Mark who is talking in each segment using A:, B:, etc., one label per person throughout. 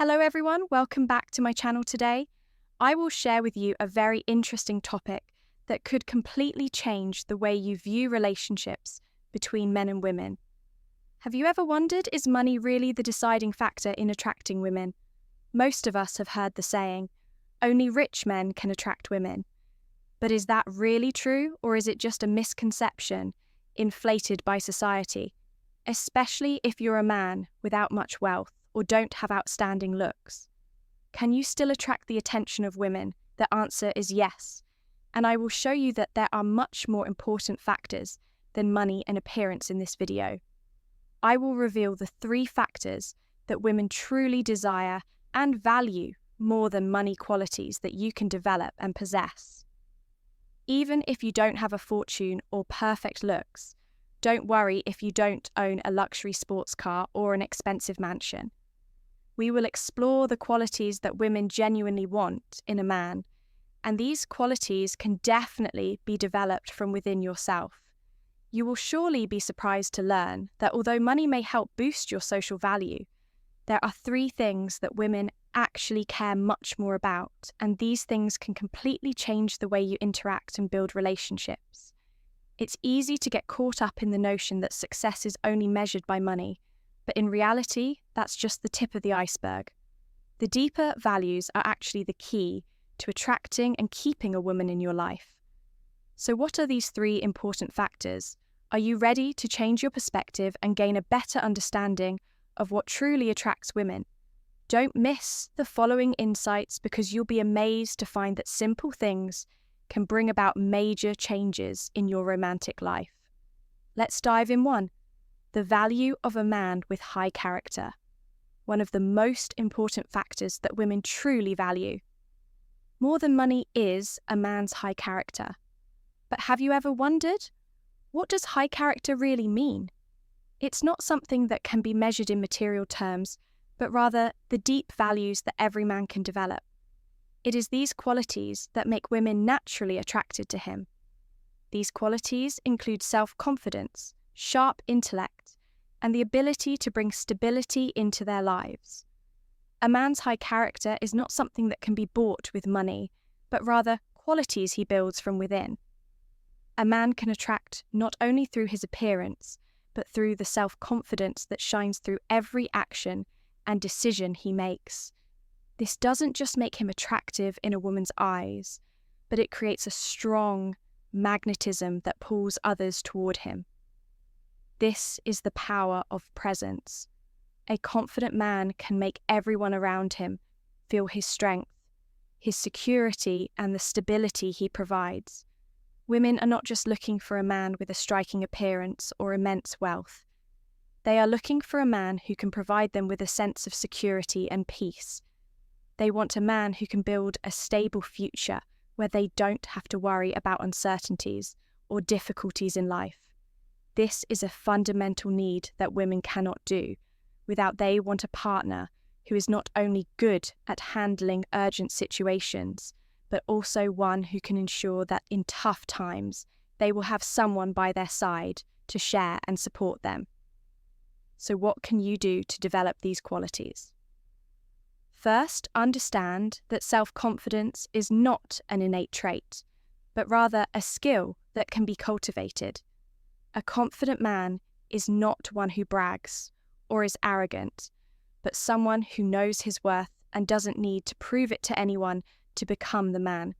A: Hello everyone, welcome back to my channel today. I will share with you a very interesting topic that could completely change the way you view relationships between men and women. Have you ever wondered, is money really the deciding factor in attracting women? Most of us have heard the saying, only rich men can attract women. But is that really true, or is it just a misconception inflated by society, especially if you're a man without much wealth or don't have outstanding looks? Can you still attract the attention of women? The answer is yes, and I will show you that there are much more important factors than money and appearance in this video. I will reveal the 3 factors that women truly desire and value more than money qualities that you can develop and possess. Even if you don't have a fortune or perfect looks, don't worry if you don't own a luxury sports car or an expensive mansion. We will explore the qualities that women genuinely want in a man, and these qualities can definitely be developed from within yourself. You will surely be surprised to learn that although money may help boost your social value, there are 3 things that women actually care much more about, and these things can completely change the way you interact and build relationships. It's easy to get caught up in the notion that success is only measured by money, but in reality, that's just the tip of the iceberg. The deeper values are actually the key to attracting and keeping a woman in your life. So what are these 3 important factors? Are you ready to change your perspective and gain a better understanding of what truly attracts women? Don't miss the following insights, because you'll be amazed to find that simple things can bring about major changes in your romantic life. Let's dive in. 1. The value of a man with high character. One of the most important factors that women truly value. More than money is a man's high character. But have you ever wondered, what does high character really mean? It's not something that can be measured in material terms, but rather the deep values that every man can develop. It is these qualities that make women naturally attracted to him. These qualities include self-confidence, sharp intellect, and the ability to bring stability into their lives. A man's high character is not something that can be bought with money, but rather qualities he builds from within. A man can attract not only through his appearance, but through the self-confidence that shines through every action and decision he makes. This doesn't just make him attractive in a woman's eyes, but it creates a strong magnetism that pulls others toward him. This is the power of presence. A confident man can make everyone around him feel his strength, his security, and the stability he provides. Women are not just looking for a man with a striking appearance or immense wealth. They are looking for a man who can provide them with a sense of security and peace. They want a man who can build a stable future where they don't have to worry about uncertainties or difficulties in life. This is a fundamental need that women cannot do without. They want a partner who is not only good at handling urgent situations, but also one who can ensure that in tough times they will have someone by their side to share and support them. So what can you do to develop these qualities? First, understand that self-confidence is not an innate trait, but rather a skill that can be cultivated. A confident man is not one who brags or is arrogant, but someone who knows his worth and doesn't need to prove it to anyone to become the man.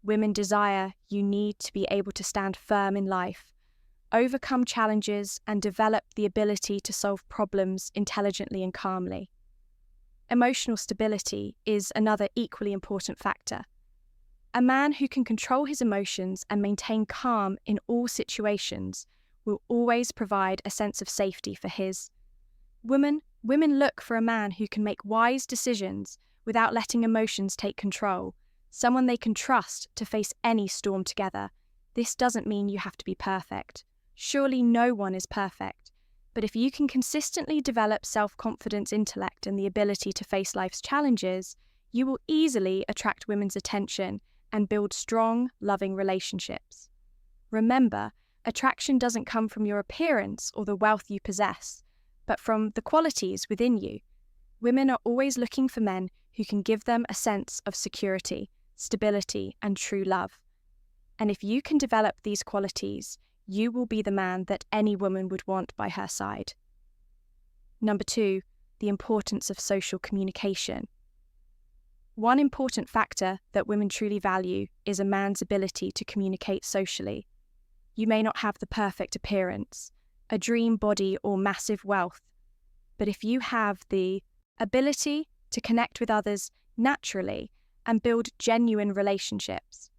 A: Women desire you need to be able to stand firm in life, overcome challenges, and develop the ability to solve problems intelligently and calmly. Emotional stability is another equally important factor. A man who can control his emotions and maintain calm in all situations will always provide a sense of safety for his. Women look for a man who can make wise decisions without letting emotions take control, someone they can trust to face any storm together. This doesn't mean you have to be perfect. Surely no one is perfect. But if you can consistently develop self-confidence, intellect, and the ability to face life's challenges, you will easily attract women's attention and build strong, loving relationships. Remember, attraction doesn't come from your appearance or the wealth you possess, but from the qualities within you. Women are always looking for men who can give them a sense of security, stability, and true love. And if you can develop these qualities, you will be the man that any woman would want by her side. Number 2, the importance of social communication. One important factor that women truly value is a man's ability to communicate socially. You may not have the perfect appearance, a dream body, or massive wealth, but if you have the ability to connect with others naturally and build genuine relationships,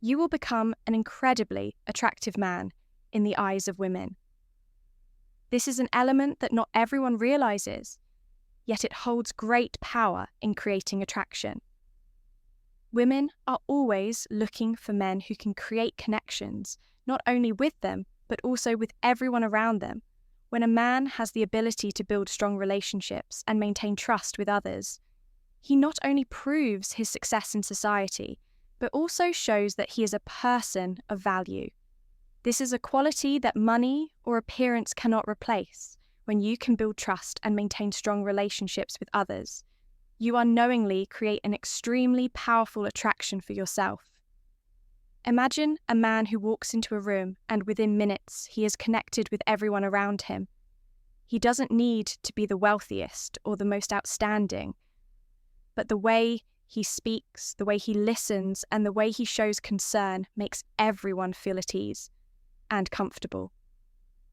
A: you will become an incredibly attractive man in the eyes of women. This is an element that not everyone realizes, yet it holds great power in creating attraction. Women are always looking for men who can create connections, not only with them, but also with everyone around them. When a man has the ability to build strong relationships and maintain trust with others, he not only proves his success in society, but also shows that he is a person of value. This is a quality that money or appearance cannot replace. When you can build trust and maintain strong relationships with others, you unknowingly create an extremely powerful attraction for yourself. Imagine a man who walks into a room and within minutes he is connected with everyone around him. He doesn't need to be the wealthiest or the most outstanding, but the way he speaks, the way he listens, and the way he shows concern makes everyone feel at ease and comfortable.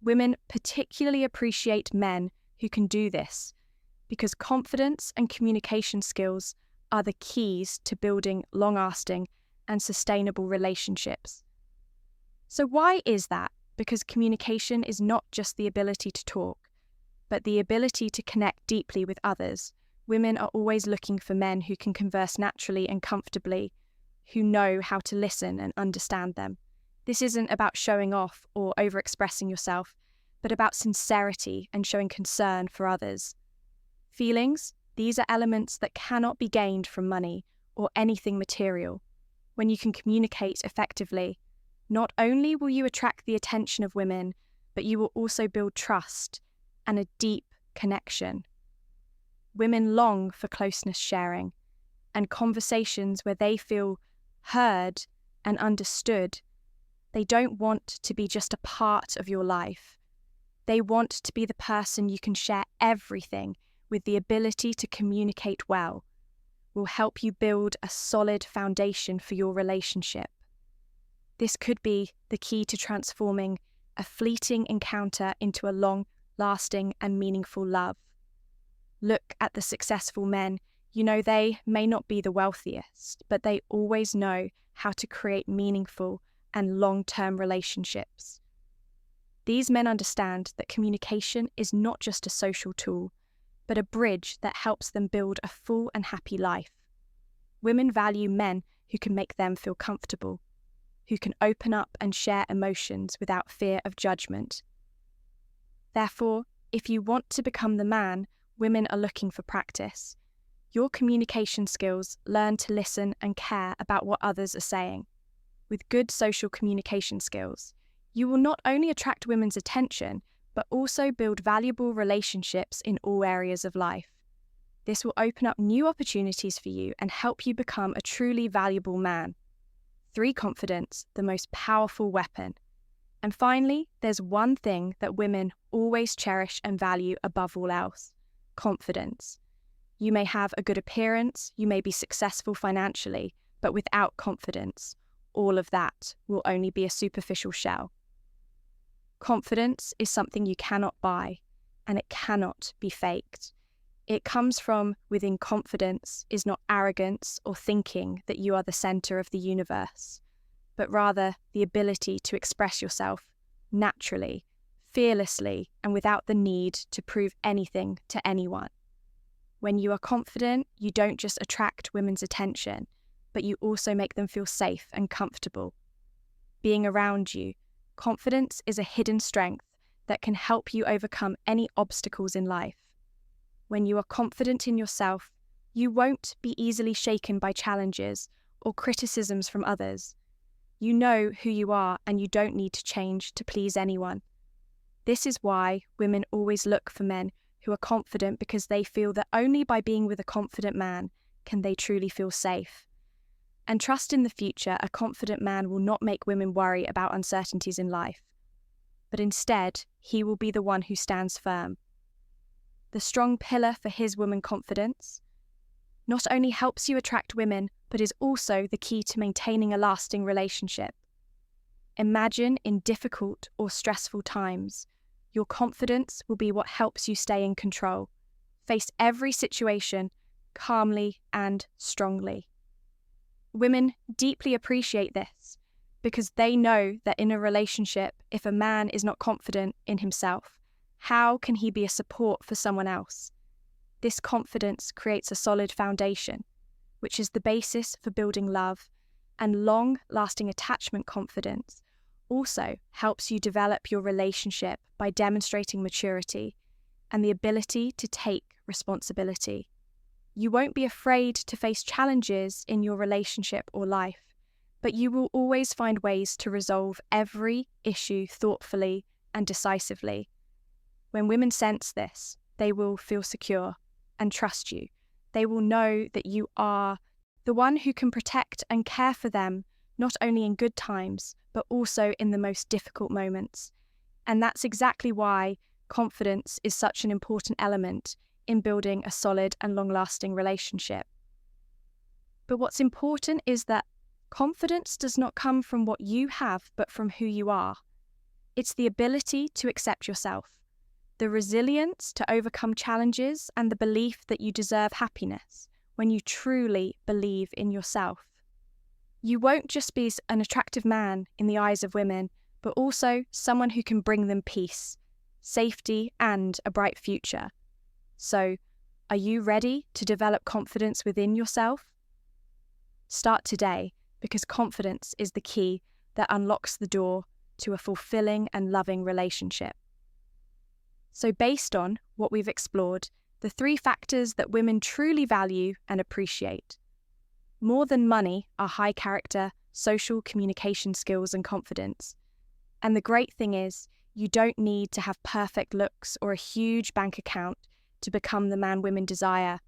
A: Women particularly appreciate men who can do this because confidence and communication skills are the keys to building long-lasting and sustainable relationships. So why is that? Because communication is not just the ability to talk, but the ability to connect deeply with others. Women are always looking for men who can converse naturally and comfortably, who know how to listen and understand them. This isn't about showing off or overexpressing yourself, but about sincerity and showing concern for others. Feelings, these are elements that cannot be gained from money or anything material. When you can communicate effectively, not only will you attract the attention of women, but you will also build trust and a deep connection. Women long for closeness sharing and conversations where they feel heard and understood. They don't want to be just a part of your life. They want to be the person you can share everything with. The ability to communicate well will help you build a solid foundation for your relationship. This could be the key to transforming a fleeting encounter into a long-lasting and meaningful love. Look at the successful men. You know, they may not be the wealthiest, but they always know how to create meaningful and long-term relationships. These men understand that communication is not just a social tool, but a bridge that helps them build a full and happy life. Women value men who can make them feel comfortable, who can open up and share emotions without fear of judgment. Therefore, if you want to become the man women are looking for, practice your communication skills. Learn to listen and care about what others are saying. With good social communication skills, you will not only attract women's attention, but also build valuable relationships in all areas of life. This will open up new opportunities for you and help you become a truly valuable man. 3, confidence, the most powerful weapon. And finally, there's one thing that women always cherish and value above all else: confidence. You may have a good appearance, you may be successful financially, but without confidence, all of that will only be a superficial shell. Confidence is something you cannot buy, and it cannot be faked. It comes from within. Confidence is not arrogance or thinking that you are the center of the universe, but rather the ability to express yourself naturally, fearlessly, and without the need to prove anything to anyone. When you are confident, you don't just attract women's attention, but you also make them feel safe and comfortable being around you. Confidence is a hidden strength that can help you overcome any obstacles in life. When you are confident in yourself, you won't be easily shaken by challenges or criticisms from others. You know who you are and you don't need to change to please anyone. This is why women always look for men who are confident because they feel that only by being with a confident man can they truly feel safe. And trust in the future, a confident man will not make women worry about uncertainties in life, but instead, he will be the one who stands firm. The strong pillar for his woman confidence not only helps you attract women, but is also the key to maintaining a lasting relationship. Imagine in difficult or stressful times, your confidence will be what helps you stay in control, face every situation calmly and strongly. Women deeply appreciate this because they know that in a relationship, if a man is not confident in himself, how can he be a support for someone else? This confidence creates a solid foundation, which is the basis for building love, and long-lasting attachment confidence also helps you develop your relationship by demonstrating maturity and the ability to take responsibility. You won't be afraid to face challenges in your relationship or life, but you will always find ways to resolve every issue thoughtfully and decisively. When women sense this, they will feel secure and trust you. They will know that you are the one who can protect and care for them, not only in good times, but also in the most difficult moments. And that's exactly why confidence is such an important element in building a solid and long-lasting relationship. But what's important is that confidence does not come from what you have, but from who you are. It's the ability to accept yourself, the resilience to overcome challenges, and the belief that you deserve happiness when you truly believe in yourself. You won't just be an attractive man in the eyes of women, but also someone who can bring them peace, safety, and a bright future. So, are you ready to develop confidence within yourself? Start today, because confidence is the key that unlocks the door to a fulfilling and loving relationship. So based on what we've explored, the 3 factors that women truly value and appreciate. More than money are high character, social communication skills and confidence. And the great thing is, you don't need to have perfect looks or a huge bank account to become the man women desire.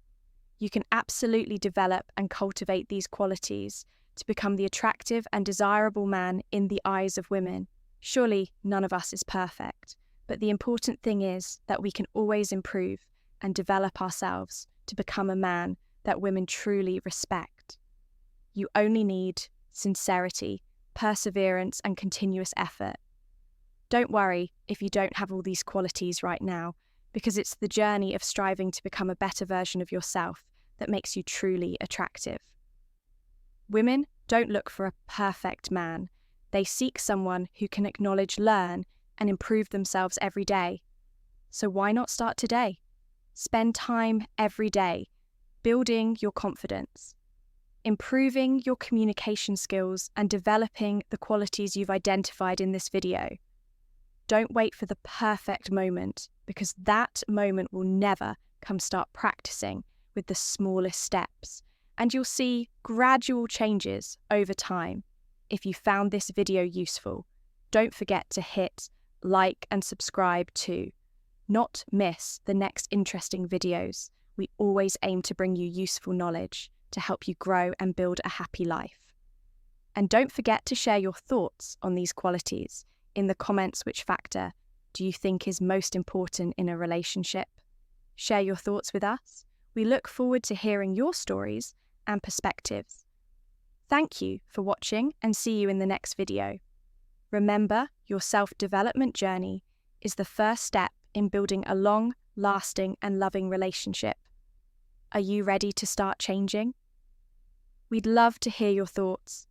A: You can absolutely develop and cultivate these qualities to become the attractive and desirable man in the eyes of women. Surely none of us is perfect, but the important thing is that we can always improve and develop ourselves to become a man that women truly respect. You only need sincerity, perseverance, and continuous effort. Don't worry if you don't have all these qualities right now, because it's the journey of striving to become a better version of yourself that makes you truly attractive. Women don't look for a perfect man. They seek someone who can acknowledge, learn, and improve themselves every day. So why not start today? Spend time every day building your confidence, improving your communication skills, and developing the qualities you've identified in this video. Don't wait for the perfect moment, because that moment will never come. Start practicing with the smallest steps, and you'll see gradual changes over time. If you found this video useful, don't forget to hit like and subscribe to not miss the next interesting videos. We always aim to bring you useful knowledge to help you grow and build a happy life. And don't forget to share your thoughts on these qualities in the comments. Which factor do you think is most important in a relationship? Share your thoughts with us. We look forward to hearing your stories and perspectives. Thank you for watching, and see you in the next video. Remember, your self-development journey is the first step in building a long, lasting, and loving relationship. Are you ready to start changing? We'd love to hear your thoughts.